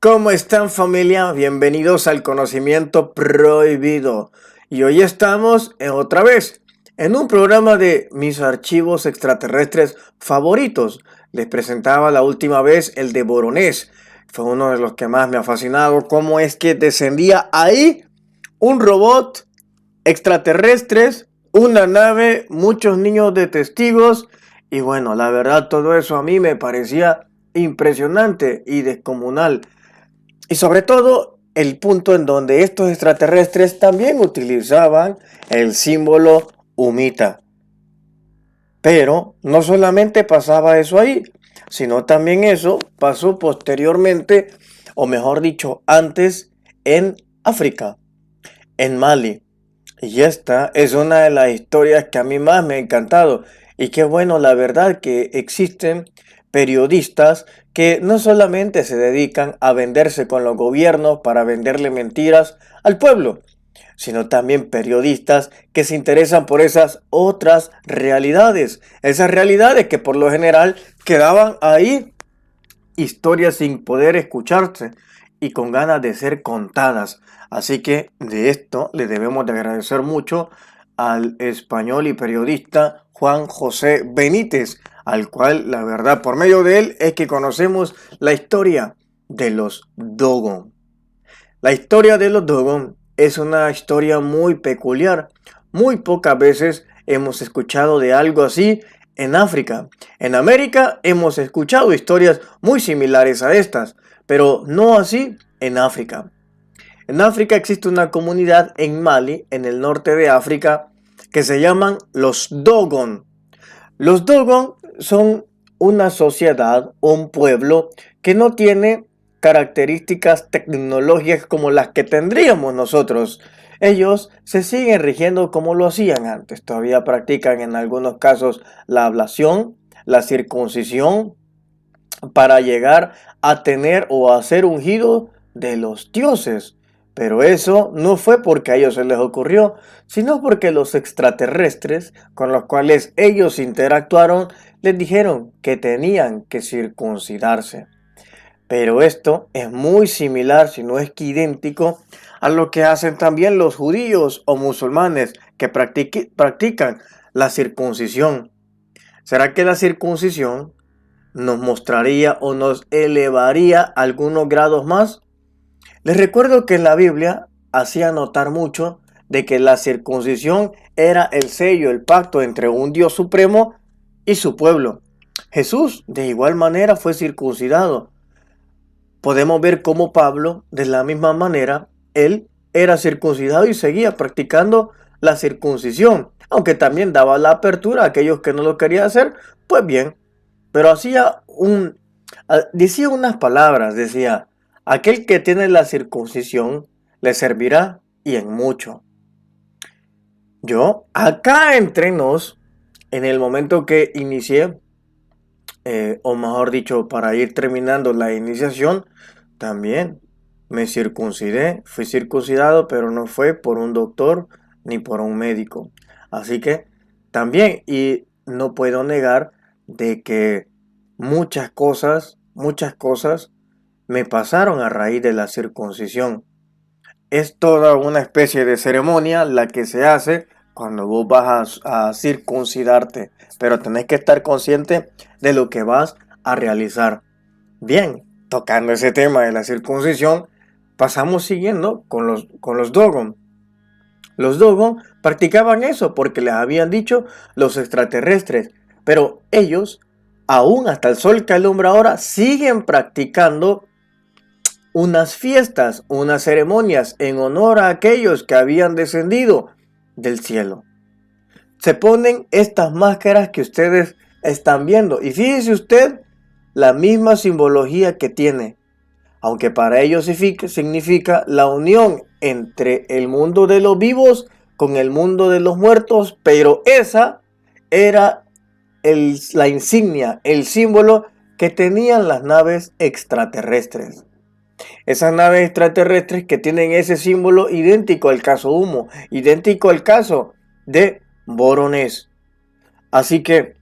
¿Cómo están, familia? Bienvenidos al Conocimiento Prohibido. Y hoy estamos otra vez en un programa de mis archivos extraterrestres favoritos. Les presentaba la última vez el de Voronezh. Fue uno de los que más me ha fascinado. Cómo es que descendía ahí un robot extraterrestres, una nave, muchos niños de testigos. Y bueno, la verdad, todo eso a mí me parecía impresionante y descomunal. Y sobre todo el punto en donde estos extraterrestres también utilizaban el símbolo humita. Pero no solamente pasaba eso ahí, sino también eso pasó posteriormente, o mejor dicho, antes en África, en Mali. Y esta es una de las historias que a mí más me ha encantado. Y qué bueno, la verdad, que existen periodistas que no solamente se dedican a venderse con los gobiernos para venderle mentiras al pueblo, sino también periodistas que se interesan por esas otras realidades. Esas realidades que por lo general quedaban ahí, historias sin poder escucharse y con ganas de ser contadas. Así que de esto le debemos de agradecer mucho al español y periodista Juan José Benítez, al cual la verdad por medio de él es que conocemos la historia de los Dogon. La historia de los Dogon es una historia muy peculiar. Muy pocas veces hemos escuchado de algo así en África. En América hemos escuchado historias muy similares a estas, pero no así en África. En África existe una comunidad en Mali, en el norte de África, que se llaman los Dogon. Los Dogon son una sociedad, un pueblo que no tiene características tecnológicas como las que tendríamos nosotros. Ellos se siguen rigiendo como lo hacían antes. Todavía practican en algunos casos la ablación, la circuncisión, para llegar a tener o a ser ungido de los dioses. Pero eso no fue porque a ellos se les ocurrió, sino porque los extraterrestres con los cuales ellos interactuaron les dijeron que tenían que circuncidarse. Pero esto es muy similar, si no es que idéntico, a lo que hacen también los judíos o musulmanes que practican la circuncisión. ¿Será que la circuncisión nos mostraría o nos elevaría algunos grados más? Les recuerdo que en la Biblia hacía notar mucho de que la circuncisión era el sello, el pacto entre un Dios supremo y su pueblo. Jesús de igual manera fue circuncidado. Podemos ver cómo Pablo, de la misma manera, él era circuncidado y seguía practicando la circuncisión, aunque también daba la apertura a aquellos que no lo querían hacer, pues bien, pero decía unas palabras, decía: aquel que tiene la circuncisión le servirá y en mucho. Yo, acá entre nos, en el momento que inicié, o mejor dicho, para ir terminando la iniciación, también me circuncidé, fui circuncidado, pero no fue por un doctor ni por un médico. Así que también, y no puedo negar de que muchas cosas me pasaron a raíz de la circuncisión. Es toda una especie de ceremonia la que se hace cuando vos vas a circuncidarte, pero tenés que estar consciente de lo que vas a realizar. Bien, tocando ese tema de la circuncisión, pasamos siguiendo con los Dogon. Los Dogon practicaban eso porque les habían dicho los extraterrestres, pero ellos, aún hasta el sol que alumbra ahora, siguen practicando unas fiestas, unas ceremonias en honor a aquellos que habían descendido del cielo. Se ponen estas máscaras que ustedes están viendo y fíjese usted la misma simbología que tiene, aunque para ellos significa la unión entre el mundo de los vivos con el mundo de los muertos, pero esa era la insignia, el símbolo que tenían las naves extraterrestres. Esas naves extraterrestres que tienen ese símbolo idéntico al caso Humo, idéntico al caso de Voronezh. Así que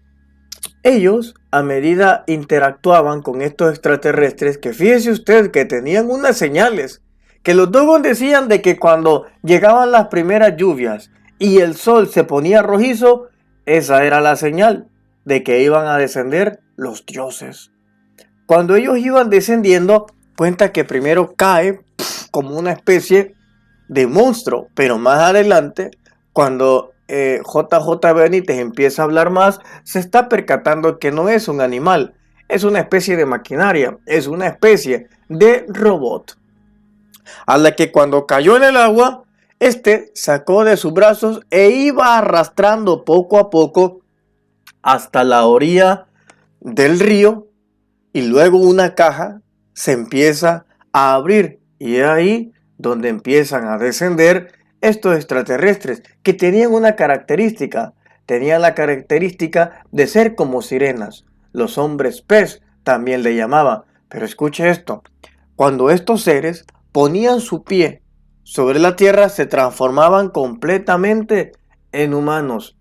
Ellos, a medida interactuaban con estos extraterrestres, que fíjese usted que tenían unas señales, que los Dogon decían de que cuando llegaban las primeras lluvias y el sol se ponía rojizo, esa era la señal de que iban a descender los dioses. Cuando ellos iban descendiendo, cuenta que primero cae como una especie de monstruo, pero más adelante, cuando JJ Benítez empieza a hablar más, se está percatando que no es un animal, es una especie de maquinaria, es una especie de robot. A la que cuando cayó en el agua, este sacó de sus brazos e iba arrastrando poco a poco hasta la orilla del río, y luego una caja se empieza a abrir y es ahí donde empiezan a descender estos extraterrestres que tenían una característica, tenían la característica de ser como sirenas. Los hombres pez también le llamaban. Pero escuche esto, cuando estos seres ponían su pie sobre la tierra se transformaban completamente en humanos.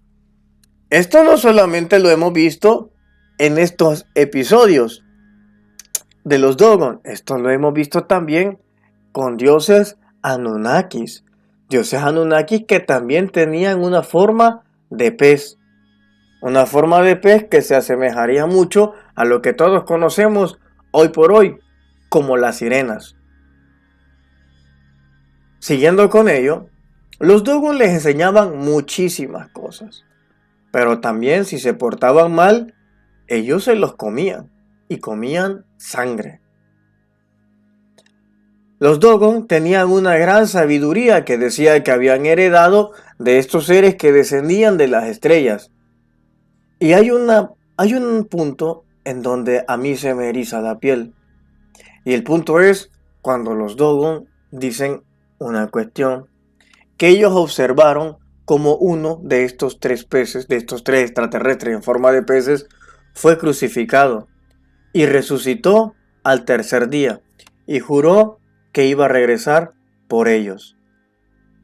Esto no solamente lo hemos visto en estos episodios de los Dogon, esto lo hemos visto también con dioses Anunnakis. Dioses Anunnakis que también tenían una forma de pez. Una forma de pez que se asemejaría mucho a lo que todos conocemos hoy por hoy como las sirenas. Siguiendo con ello, los Dogon les enseñaban muchísimas cosas. Pero también si se portaban mal, ellos se los comían y comían sangre. Los Dogon tenían una gran sabiduría que decía que habían heredado de estos seres que descendían de las estrellas. Y hay un punto en donde a mí se me eriza la piel. Y el punto es cuando los Dogon dicen una cuestión que ellos observaron como uno de estos tres peces, de estos tres extraterrestres en forma de peces, fue crucificado y resucitó al tercer día y juró que iba a regresar por ellos.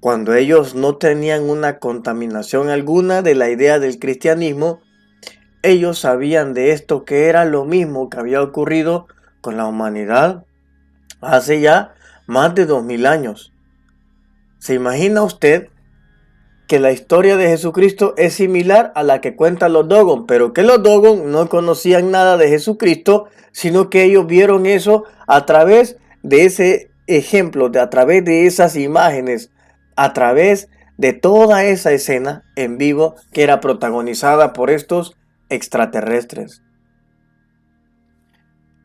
Cuando ellos no tenían una contaminación alguna de la idea del cristianismo, ellos sabían de esto que era lo mismo que había ocurrido con la humanidad hace ya más de 2000 años. ¿Se imagina usted que la historia de Jesucristo es similar a la que cuentan los Dogon, pero que los Dogon no conocían nada de Jesucristo, sino que ellos vieron eso a través de ese ejemplo, a través de esas imágenes, a través de toda esa escena en vivo que era protagonizada por estos extraterrestres?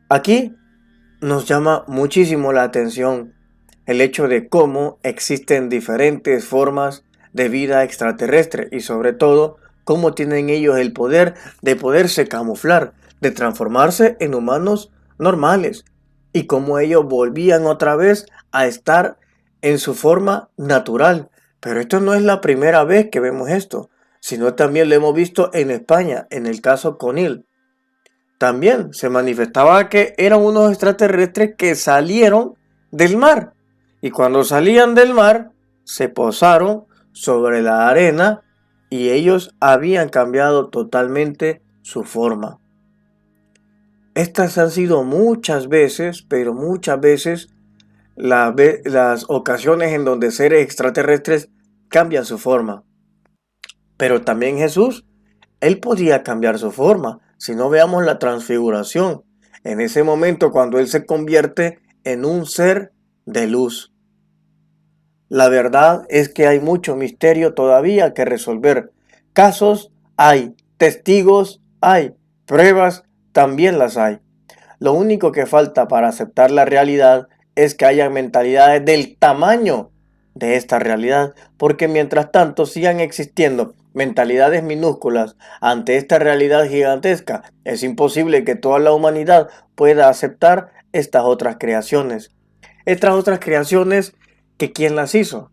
Aquí nos llama muchísimo la atención el hecho de cómo existen diferentes formas de vida extraterrestre y sobre todo cómo tienen ellos el poder de poderse camuflar, de transformarse en humanos normales y cómo ellos volvían otra vez a estar en su forma natural. Pero esto no es la primera vez que vemos esto, sino también lo hemos visto en España, en el caso Conil. También se manifestaba que eran unos extraterrestres que salieron del mar y cuando salían del mar se posaron sobre la arena y ellos habían cambiado totalmente su forma. Estas han sido muchas veces, pero muchas veces las ocasiones en donde seres extraterrestres cambian su forma. Pero también Jesús, él podía cambiar su forma. Si no, veamos la transfiguración. En ese momento cuando él se convierte en un ser de luz. La verdad es que hay mucho misterio todavía que resolver. Casos hay, testigos hay, pruebas también las hay. Lo único que falta para aceptar la realidad es que haya mentalidades del tamaño de esta realidad, porque mientras tanto sigan existiendo mentalidades minúsculas ante esta realidad gigantesca, es imposible que toda la humanidad pueda aceptar estas otras creaciones. Estas otras creaciones que ¿quién las hizo?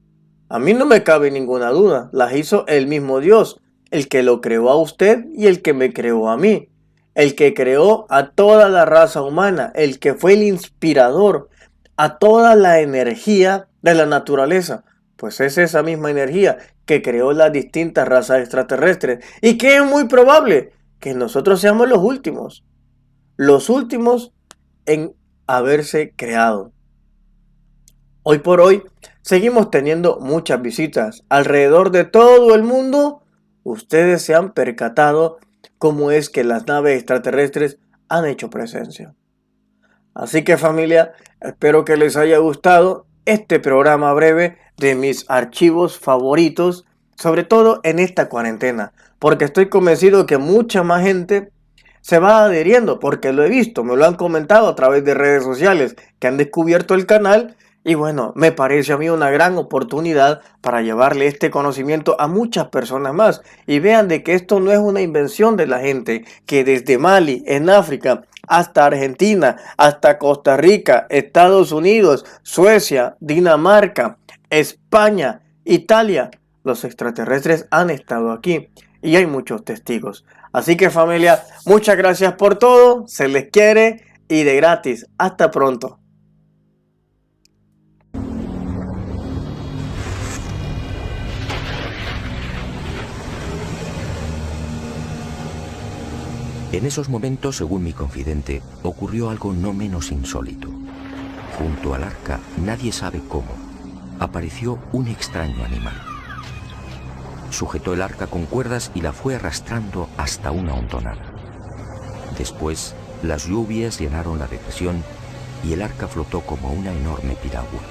A mí no me cabe ninguna duda, las hizo el mismo Dios, el que lo creó a usted y el que me creó a mí, el que creó a toda la raza humana, el que fue el inspirador a toda la energía de la naturaleza. Pues es esa misma energía que creó las distintas razas extraterrestres y que es muy probable que nosotros seamos los últimos en haberse creado. Hoy por hoy seguimos teniendo muchas visitas alrededor de todo el mundo. Ustedes se han percatado cómo es que las naves extraterrestres han hecho presencia. Así que familia, espero que les haya gustado este programa breve de mis archivos favoritos, sobre todo en esta cuarentena, porque estoy convencido que mucha más gente se va adheriendo, porque lo he visto, me lo han comentado a través de redes sociales, que han descubierto el canal. Y bueno, me parece a mí una gran oportunidad para llevarle este conocimiento a muchas personas más. Y vean de que esto no es una invención de la gente, que desde Mali, en África, hasta Argentina, hasta Costa Rica, Estados Unidos, Suecia, Dinamarca, España, Italia, los extraterrestres han estado aquí y hay muchos testigos. Así que familia, muchas gracias por todo, se les quiere y de gratis. Hasta pronto. En esos momentos, según mi confidente, ocurrió algo no menos insólito. Junto al arca, nadie sabe cómo, apareció un extraño animal. Sujetó el arca con cuerdas y la fue arrastrando hasta una hondonada. Después, las lluvias llenaron la depresión y el arca flotó como una enorme piragua.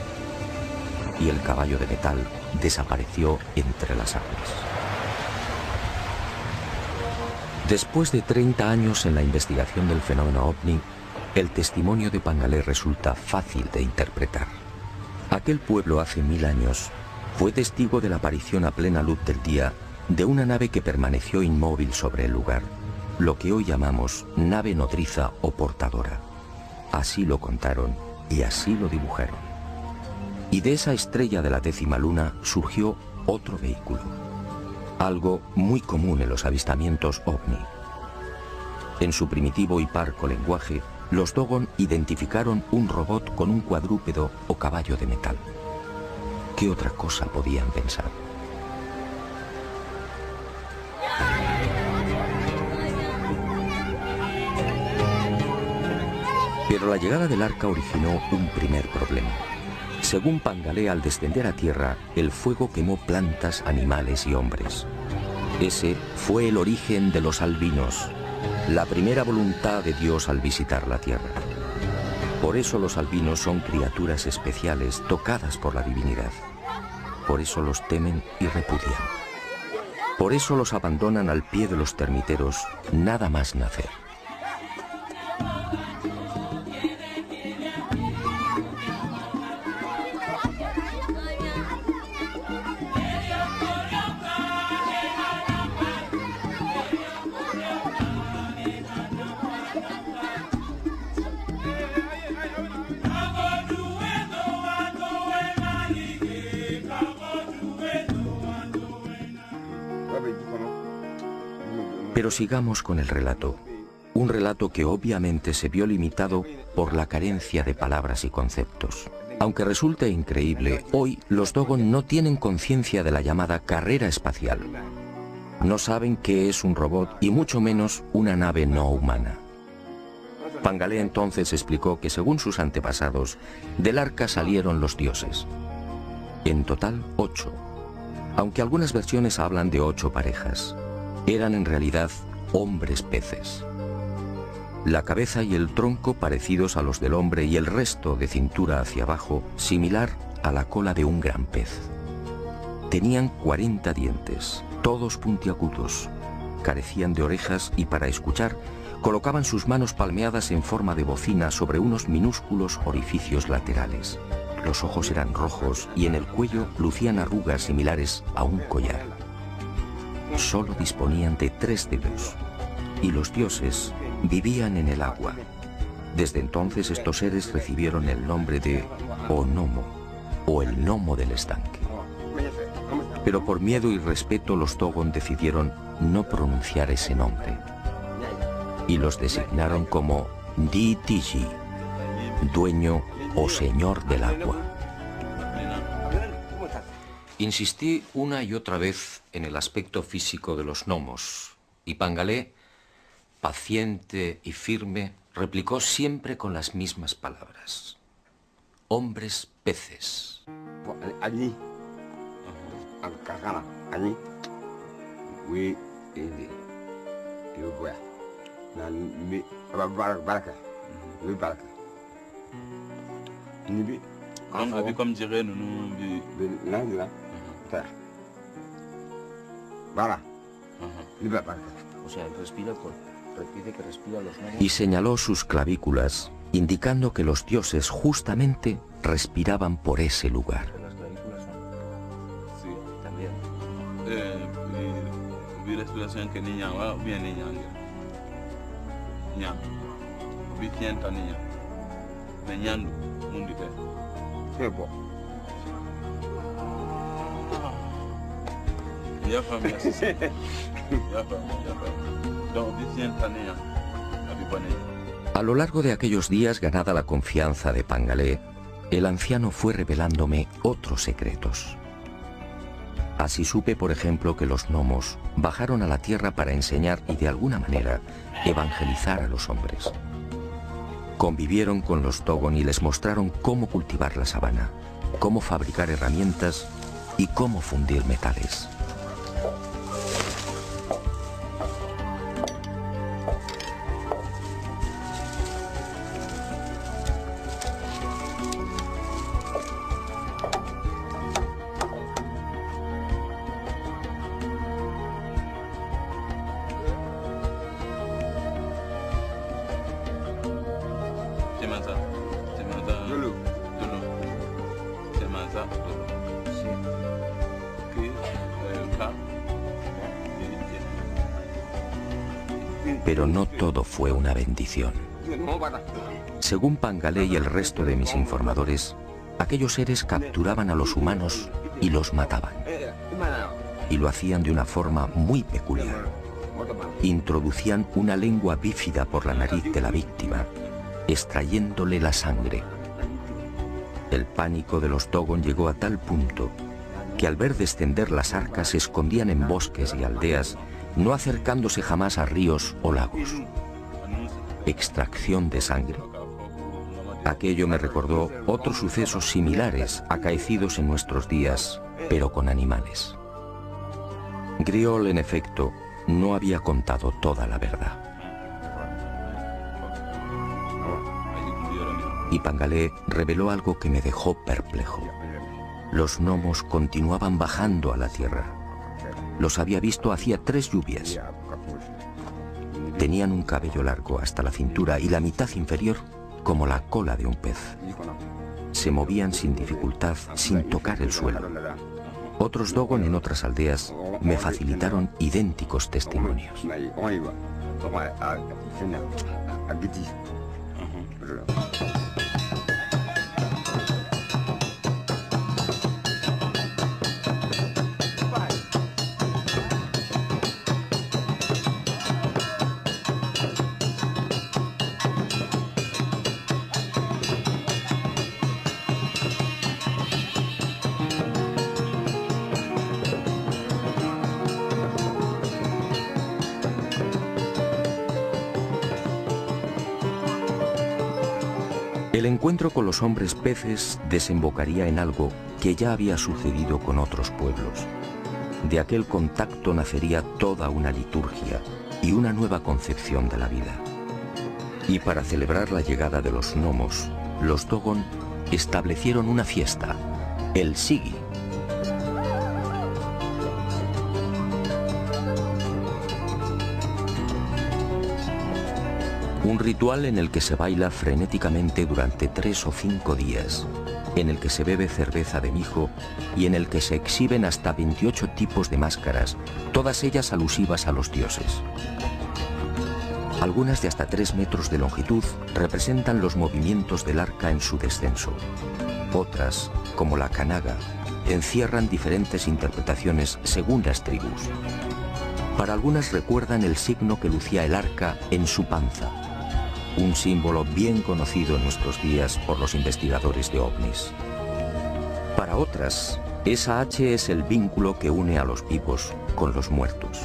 Y el caballo de metal desapareció entre las aguas. Después de 30 años en la investigación del fenómeno ovni, el testimonio de Pangalé resulta fácil de interpretar. Aquel pueblo hace 1000 años fue testigo de la aparición a plena luz del día de una nave que permaneció inmóvil sobre el lugar, lo que hoy llamamos nave nodriza o portadora. Así lo contaron y así lo dibujaron. Y de esa estrella de la 10ª luna surgió otro vehículo. Algo muy común en los avistamientos ovni. En su primitivo y parco lenguaje, los Dogon identificaron un robot con un cuadrúpedo o caballo de metal. ¿Qué otra cosa podían pensar? Pero la llegada del arca originó un primer problema. Según Pangalé, al descender a tierra, el fuego quemó plantas, animales y hombres. Ese fue el origen de los albinos, la primera voluntad de Dios al visitar la tierra. Por eso los albinos son criaturas especiales tocadas por la divinidad. Por eso los temen y repudian. Por eso los abandonan al pie de los termiteros nada más nacer. Pero sigamos con el relato. Un relato que obviamente se vio limitado por la carencia de palabras y conceptos. Aunque resulte increíble, hoy los Dogon no tienen conciencia de la llamada carrera espacial. No saben qué es un robot y mucho menos una nave no humana. Pangalé entonces explicó que según sus antepasados, del arca salieron los dioses. En total, 8. Aunque algunas versiones hablan de 8 parejas. Eran en realidad hombres peces. La cabeza y el tronco parecidos a los del hombre y el resto de cintura hacia abajo similar a la cola de un gran pez. Tenían 40 dientes, todos puntiagudos, carecían de orejas y para escuchar colocaban sus manos palmeadas en forma de bocina sobre unos minúsculos orificios laterales. Los ojos eran rojos y en el cuello lucían arrugas similares a un collar. Solo disponían de 3 dedos y los dioses vivían en el agua. Desde entonces estos seres recibieron el nombre de Onomo o el gnomo del estanque. Pero por miedo y respeto los Dogon decidieron no pronunciar ese nombre y los designaron como Di-Tiji, dueño o señor del agua. Insistí una y otra vez en el aspecto físico de los gnomos y Pangalé paciente y firme, replicó siempre con las mismas palabras. Hombres peces. Allí, allí, O sea, repite que respira los nombres. Y señaló sus clavículas, indicando que los dioses justamente respiraban por ese lugar. Las clavículas son... Sí. También. Vi respiración que niña va bien niña. Niña. Vi sienta niña. Niñando mundi te. qué bo. Ya familia. Ya familia. Donc vi sienta niña. A lo largo de aquellos días, ganada la confianza de Pangalé, el anciano fue revelándome otros secretos. Así supe, por ejemplo, que los gnomos bajaron a la tierra para enseñar y de alguna manera evangelizar a los hombres. Convivieron con los Dogon y les mostraron cómo cultivar la sabana, cómo fabricar herramientas y cómo fundir metales. Pero no todo fue una bendición. Según Pangalé y el resto de mis informadores, aquellos seres capturaban a los humanos y los mataban. Y lo hacían de una forma muy peculiar. Introducían una lengua bífida por la nariz de la víctima, extrayéndole la sangre. El pánico de los Dogon llegó a tal punto que al ver descender las arcas se escondían en bosques y aldeas, no acercándose jamás a ríos o lagos. Extracción de sangre. Aquello me recordó otros sucesos similares acaecidos en nuestros días, pero con animales. Griol, en efecto, no había contado toda la verdad. Y Pangalé reveló algo que me dejó perplejo. Los gnomos continuaban bajando a la tierra. Los había visto hacía 3 lluvias. Tenían un cabello largo hasta la cintura y la mitad inferior como la cola de un pez. Se movían sin dificultad, sin tocar el suelo. Otros Dogon en otras aldeas me facilitaron idénticos testimonios. El encuentro con los hombres peces desembocaría en algo que ya había sucedido con otros pueblos. De aquel contacto nacería toda una liturgia y una nueva concepción de la vida. Y para celebrar la llegada de los gnomos, los Dogon establecieron una fiesta, el Sigi. Un ritual en el que se baila frenéticamente durante 3 o 5 días, en el que se bebe cerveza de mijo y en el que se exhiben hasta 28 tipos de máscaras, todas ellas alusivas a los dioses. Algunas de hasta 3 metros de longitud representan los movimientos del arca en su descenso. Otras, como la Kanaga, encierran diferentes interpretaciones según las tribus. Para algunas recuerdan el signo que lucía el arca en su panza, un símbolo bien conocido en nuestros días por los investigadores de ovnis. Para otras, esa H es el vínculo que une a los vivos con los muertos.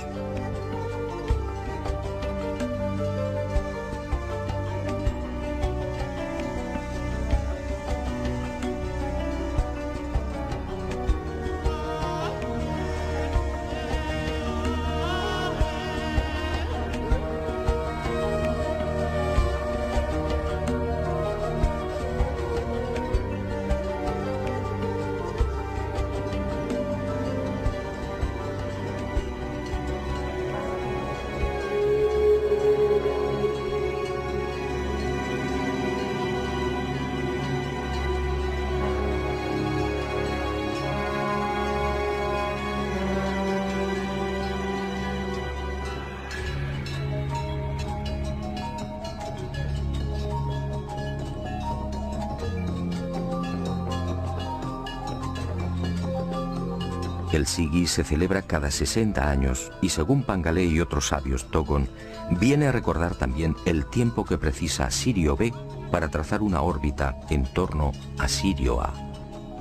El Sigi se celebra cada 60 años y según Pangalé y otros sabios Dogon, viene a recordar también el tiempo que precisa Sirio B para trazar una órbita en torno a Sirio A.